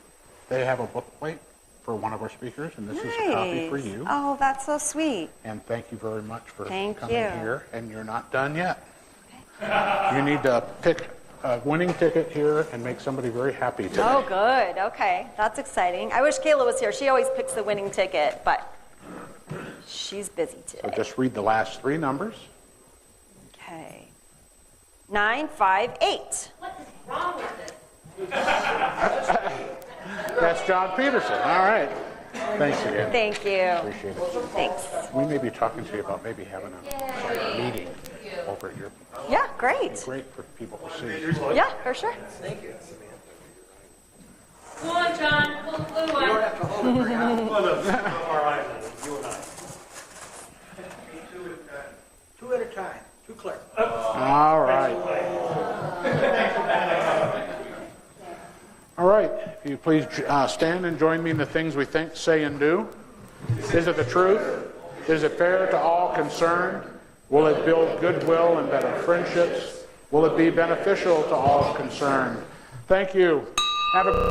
Speaker 3: they have a book plate for one of our speakers, and this is a copy for you.
Speaker 13: Oh, that's so sweet.
Speaker 3: And thank you very much for
Speaker 13: Thank
Speaker 3: coming
Speaker 13: you.
Speaker 3: here, and you're not done yet. You need to pick a winning ticket here and make somebody very happy today.
Speaker 13: Oh, good. Okay, that's exciting. I wish Kayla was here. She always picks the winning ticket, but she's busy
Speaker 3: So
Speaker 13: today.
Speaker 3: just read the last three numbers.
Speaker 13: Okay. 958.
Speaker 6: What is wrong with this?
Speaker 3: That's John Peterson. All right. Thanks again.
Speaker 13: Thank you.
Speaker 3: Appreciate it.
Speaker 13: Thanks.
Speaker 3: We may be talking to you about maybe having a meeting over at your.
Speaker 13: Yeah, great.
Speaker 3: It'd be great for people to see.
Speaker 13: Yeah, for sure.
Speaker 6: Thank you. Go on, John. Pull the blue one.
Speaker 12: You don't have to hold it very high. Well, all right, you and I.
Speaker 7: Two at a time. Too clear.
Speaker 3: All right. All right. If you please stand and join me in the things we think, say, and do. Is it the truth? Is it fair to all concerned? Will it build goodwill and better friendships? Will it be beneficial to all concerned? Thank you. Have a